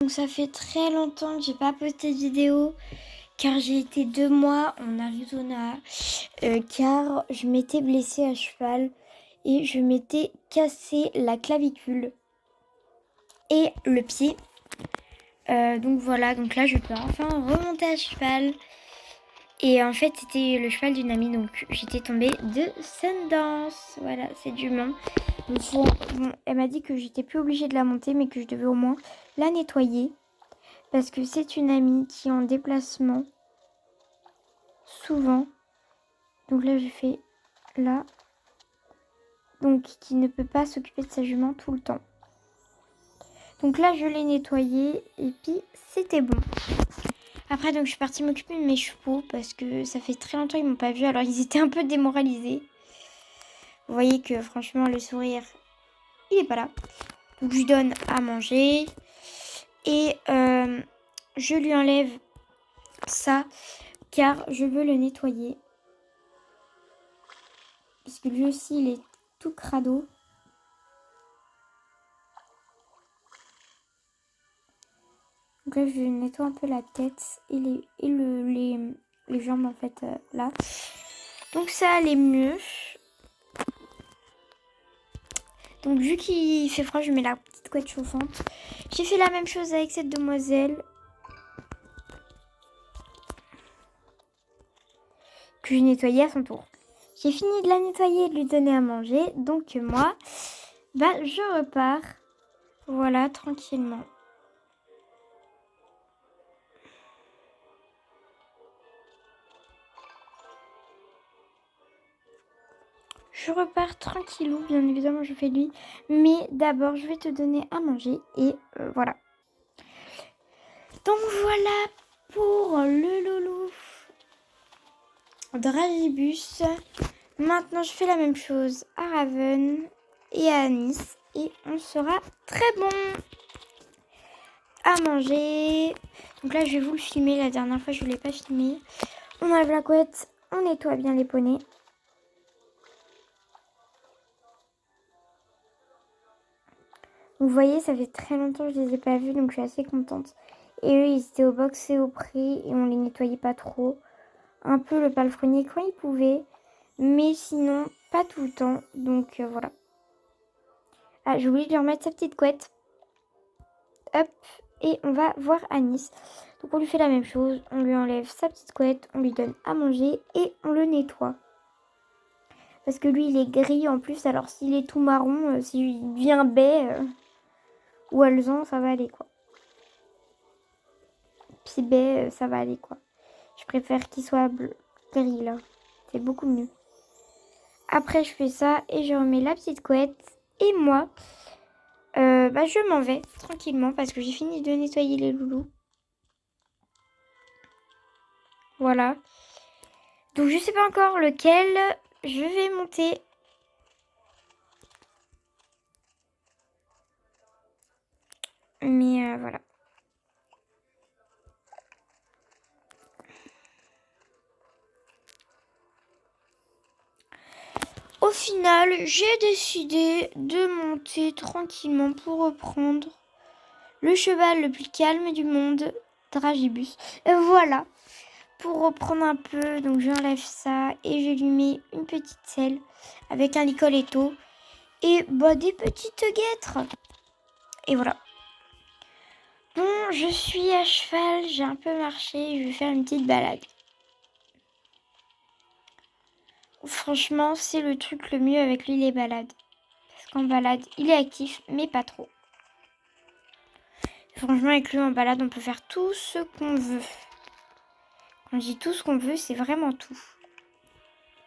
Donc ça fait très longtemps que j'ai pas posté de vidéo car j'ai été 2 mois en Arizona car je m'étais blessée à cheval et je m'étais cassé la clavicule et le pied. Donc voilà, donc là je peux enfin remonter à cheval. Et en fait c'était le cheval d'une amie, donc j'étais tombée de Sundance. Voilà, c'est du Mans. Donc, bon, elle m'a dit que j'étais plus obligée de la monter mais que je devais au moins la nettoyer. Parce que c'est une amie qui est en déplacement souvent. Donc là, je fais là. Donc qui ne peut pas s'occuper de sa jument tout le temps. Donc là, je l'ai nettoyée et puis c'était bon. Après, donc je suis partie m'occuper de mes chevaux parce que ça fait très longtemps qu'ils m'ont pas vue. Alors ils étaient un peu démoralisés. Vous voyez que franchement, le sourire, il est pas là. Donc je lui donne à manger et je lui enlève ça car je veux le nettoyer. Parce que lui aussi, il est tout crado. Donc là, je nettoie un peu la tête et les jambes, en fait, là. Donc ça allait mieux. Donc vu qu'il fait froid, je mets la petite couette chauffante. J'ai fait la même chose avec cette demoiselle. Que je nettoyais à son tour. J'ai fini de la nettoyer et de lui donner à manger. Donc moi, je repars. Voilà, tranquillement. Je repars tranquillou, bien évidemment je fais lui. Mais d'abord je vais te donner à manger et voilà. Donc voilà pour le loulou Dragibus. Maintenant je fais la même chose à Raven et à Nice. Et on sera très bon à manger. Donc là je vais vous le filmer, la dernière fois je ne vous l'ai pas filmé. On enlève la couette, on nettoie bien les poneys. Vous voyez, ça fait très longtemps que je les ai pas vus, donc je suis assez contente. Et eux, ils étaient au box et au prix, et on les nettoyait pas trop. Un peu le palefrenier quand ils pouvaient, mais sinon, pas tout le temps. Donc voilà. Ah, j'ai oublié de lui remettre sa petite couette. Hop, et on va voir Anis. Donc on lui fait la même chose, on lui enlève sa petite couette, on lui donne à manger et on le nettoie. Parce que lui, il est gris en plus, alors s'il est tout marron, s'il devient baie ou alezan, ça va aller quoi. Pibet, ça va aller quoi. Je préfère qu'il soit gris là. C'est beaucoup mieux. Après, je fais ça et je remets la petite couette. Et moi, je m'en vais tranquillement parce que j'ai fini de nettoyer les loulous. Voilà. Donc, je sais pas encore lequel je vais monter. Mais voilà. Au final, j'ai décidé de monter tranquillement pour reprendre le cheval le plus calme du monde, Dragibus. Et voilà, pour reprendre un peu, donc j'enlève ça et je lui mets une petite selle avec un licoletto et des petites guêtres. Et voilà. Bon, je suis à cheval, j'ai un peu marché, je vais faire une petite balade. Franchement, c'est le truc le mieux avec lui, les balades. Parce qu'en balade, il est actif, mais pas trop. Franchement, avec lui en balade, on peut faire tout ce qu'on veut. Quand je dis tout ce qu'on veut, c'est vraiment tout.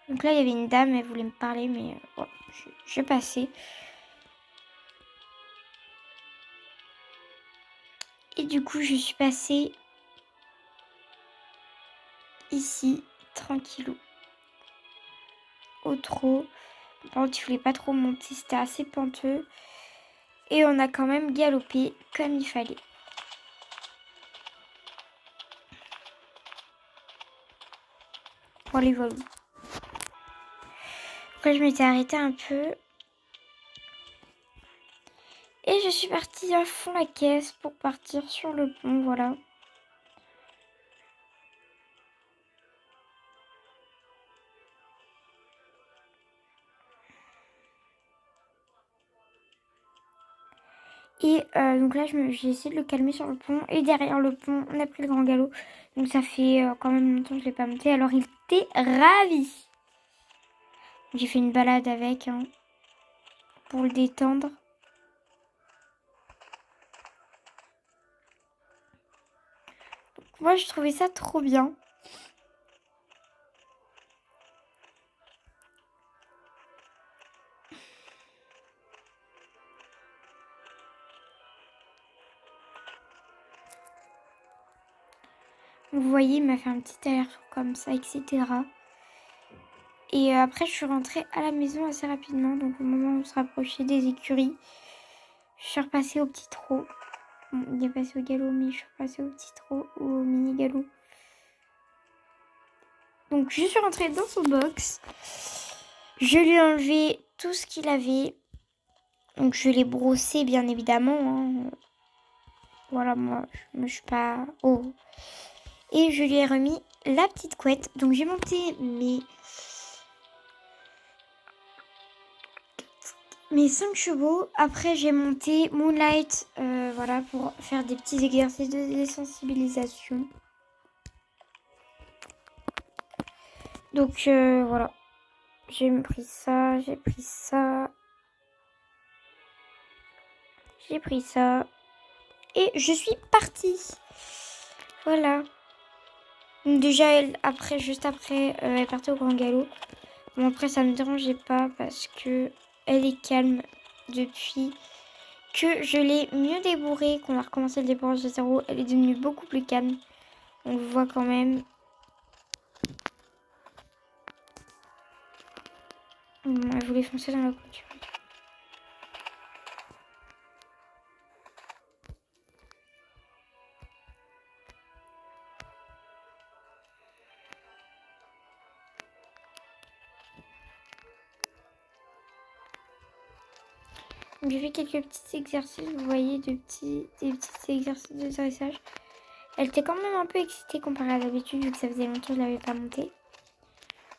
Donc là, il y avait une dame, elle voulait me parler, mais je passais. Et du coup, je suis passée ici, tranquillou, au trot. Par contre, il ne voulait pas trop monter, c'était assez penteux. Et on a quand même galopé comme il fallait. Pour les vols. Après, je m'étais arrêtée un peu. Et je suis partie à fond la caisse pour partir sur le pont, voilà. Et donc là, j'ai essayé de le calmer sur le pont. Et derrière le pont, on a pris le grand galop. Donc ça fait quand même longtemps que je ne l'ai pas monté. Alors il était ravi. J'ai fait une balade avec pour le détendre. Donc, moi, je trouvais ça trop bien. Vous voyez, il m'a fait un petit aller-retour comme ça, etc. Et après, je suis rentrée à la maison assez rapidement. Donc au moment où on se rapprochait des écuries, je suis repassée au petit trot. Bon, il est passé au galop, mais je suis repassée au petit trot ou au mini galop. Donc je suis rentrée dans son box. Je lui ai enlevé tout ce qu'il avait. Donc je l'ai brossé, bien évidemment. Voilà, moi, je suis pas... Oh. Et je lui ai remis la petite couette. Donc j'ai monté mes 5 chevaux. Après, j'ai monté Moonlight, voilà, pour faire des petits exercices de désensibilisation. Donc, voilà. J'ai pris ça, j'ai pris ça. J'ai pris ça. Et je suis partie. Voilà. Donc déjà, juste après, elle est partie au grand galop. Bon, après, ça me dérangeait pas parce que elle est calme depuis que je l'ai mieux débourrée, qu'on a recommencé le débourrage de zéro. Elle est devenue beaucoup plus calme. On le voit quand même. Elle voulait foncer dans la clôture. J'ai fait quelques petits exercices, vous voyez, des petits exercices de dressage. Elle était quand même un peu excitée comparée à d'habitude, vu que ça faisait longtemps que je ne l'avais pas montée.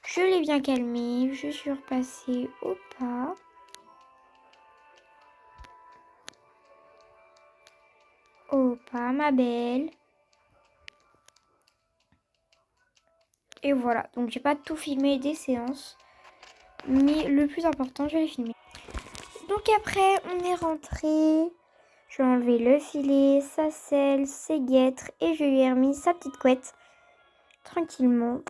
Je l'ai bien calmée, je suis repassée au pas. Au pas, ma belle. Et voilà, donc j'ai pas tout filmé des séances, mais le plus important, je l'ai filmé. Donc après, on est rentré. Je lui ai enlevé le filet, sa selle, ses guêtres et je lui ai remis sa petite couette tranquillement.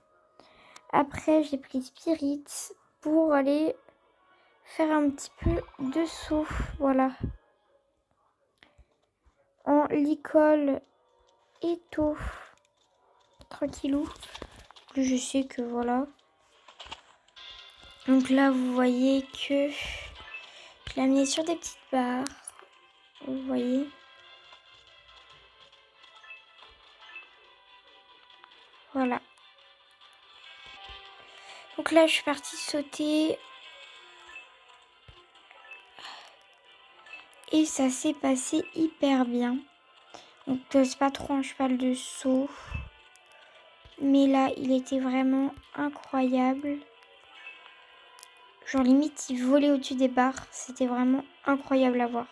Après, j'ai pris Spirit pour aller faire un petit peu de saut, voilà. En licol et tôt, tranquillou. Je sais que voilà. Donc là, vous voyez que je l'ai amené sur des petites barres. Vous voyez. Voilà. Donc là, je suis partie sauter. Et ça s'est passé hyper bien. Donc c'est pas trop un cheval de saut. Mais là, il était vraiment incroyable. Genre limite, il volait au-dessus des barres. C'était vraiment incroyable à voir.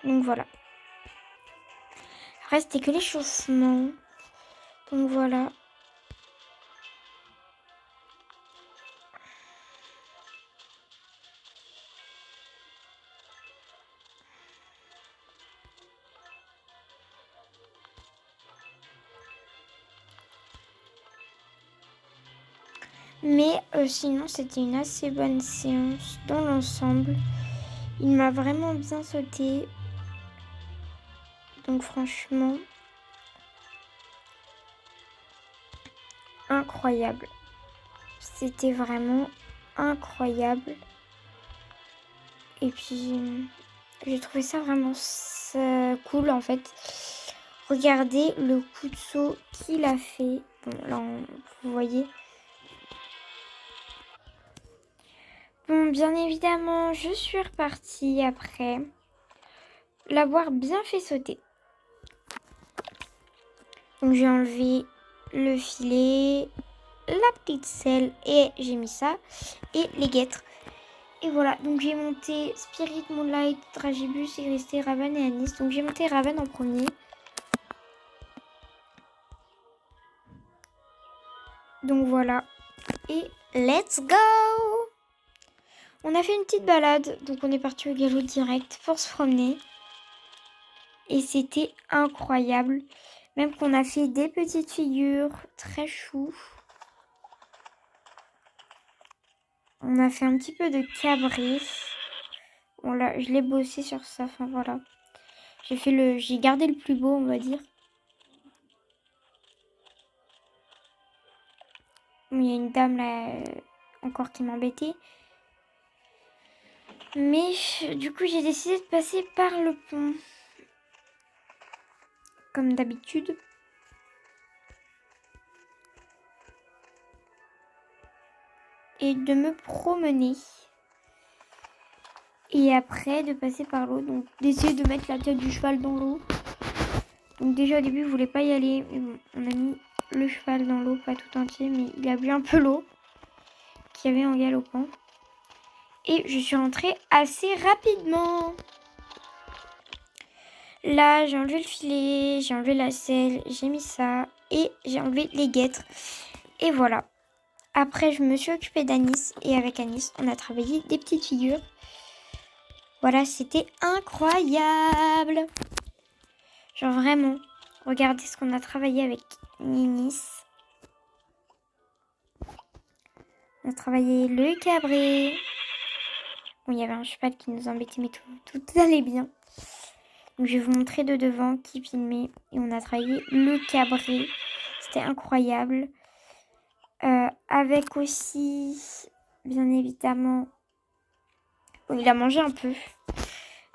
Donc voilà. Après, c'était que l'échauffement. Donc voilà. Mais sinon, c'était une assez bonne séance dans l'ensemble. Il m'a vraiment bien sauté. Donc franchement, incroyable. C'était vraiment incroyable. Et puis, j'ai trouvé ça vraiment cool en fait. Regardez le coup de saut qu'il a fait. Bon, là, vous voyez. Bon, bien évidemment, je suis repartie après l'avoir bien fait sauter. Donc j'ai enlevé le filet, la petite selle et j'ai mis ça et les guêtres. Et voilà, donc j'ai monté Spirit, Moonlight, Dragibus, il restait Raven et Anis. Donc j'ai monté Raven en premier. Donc voilà, et let's go! On a fait une petite balade, donc on est parti au galop direct pour se promener. Et c'était incroyable. Même qu'on a fait des petites figures très chou. On a fait un petit peu de cabré. Je l'ai bossé sur ça, enfin voilà. J'ai gardé le plus beau, on va dire. Il y a une dame là, encore qui m'embêtait. Mais du coup, j'ai décidé de passer par le pont. Comme d'habitude. Et de me promener. Et après, de passer par l'eau. Donc, d'essayer de mettre la tête du cheval dans l'eau. Donc, déjà, au début, je voulais pas y aller. Mais bon, on a mis le cheval dans l'eau, pas tout entier. Mais il a bu un peu l'eau qu'il y avait en galopant. Et je suis rentrée assez rapidement. Là, j'ai enlevé le filet, j'ai enlevé la selle, j'ai mis ça. Et j'ai enlevé les guêtres. Et voilà. Après, je me suis occupée d'Anis. Et avec Anis, on a travaillé des petites figures. Voilà, c'était incroyable. Genre vraiment, regardez ce qu'on a travaillé avec Ninis. On a travaillé le cabré. Bon, il y avait un cheval qui nous embêtait, mais tout allait bien. Donc, je vais vous montrer de devant qui filmait. Et on a travaillé le cabré. C'était incroyable. Avec aussi, bien évidemment... Bon, il a mangé un peu.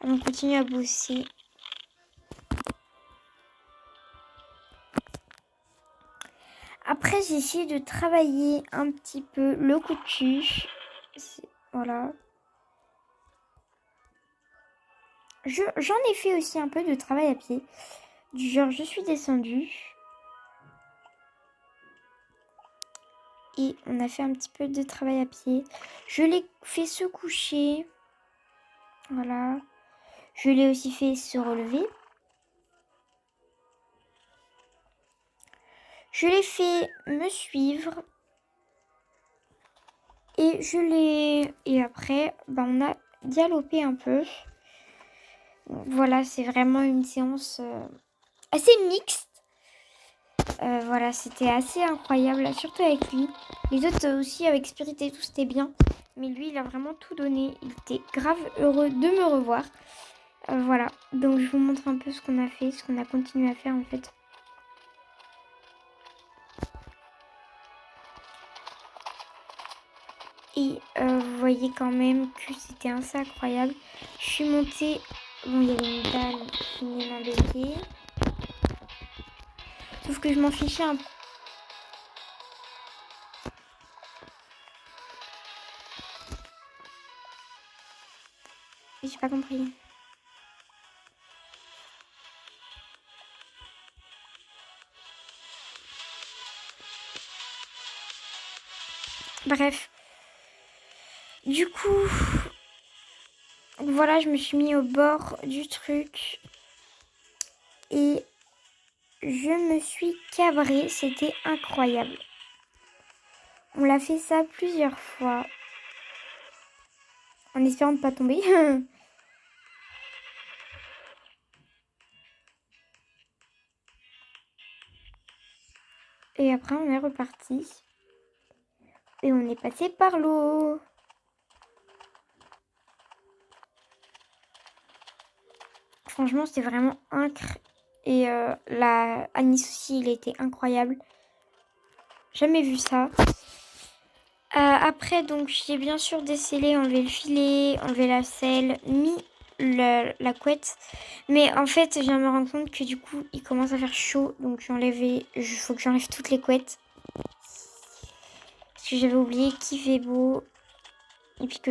On continue à bosser. Après, j'ai essayé de travailler un petit peu le coutu. Voilà. J'en ai fait aussi un peu de travail à pied. Du genre, je suis descendue. Et on a fait un petit peu de travail à pied. Je l'ai fait se coucher. Voilà. Je l'ai aussi fait se relever. Je l'ai fait me suivre. Et après, on a galopé un peu. Voilà, c'est vraiment une séance assez mixte. Voilà, c'était assez incroyable, surtout avec lui. Les autres aussi, avec Spirit et tout, c'était bien. Mais lui, il a vraiment tout donné. Il était grave heureux de me revoir. Voilà, donc je vous montre un peu ce qu'on a fait, ce qu'on a continué à faire en fait. Et vous voyez quand même que c'était assez incroyable. Je suis montée... Bon, il y avait une dame qui venait m'embêter. Sauf que je m'en fichais un peu. J'ai pas compris. Bref. Du coup, voilà, je me suis mis au bord du truc. Et je me suis cabrée. C'était incroyable. On l'a fait ça plusieurs fois. En espérant ne pas tomber. Et après, on est reparti. Et on est passé par l'eau. Franchement, c'était vraiment incroyable. Et la Anis aussi, il était incroyable. Jamais vu ça. Après, donc, j'ai bien sûr décellé, enlevé le filet, enlevé la selle, mis la couette. Mais en fait, je viens de me rendre compte que du coup, il commence à faire chaud. Donc, il faut que j'enlève toutes les couettes. Parce que j'avais oublié qu'il fait beau. Et puis que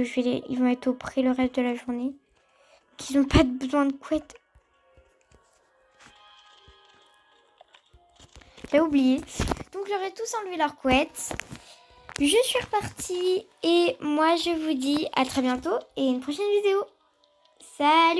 ils vont être au pré le reste de la journée. Qu'ils n'ont pas besoin de couette. J'ai oublié. Donc j'aurais tous enlevé leur couette. Je suis repartie et moi je vous dis à très bientôt et une prochaine vidéo. Salut!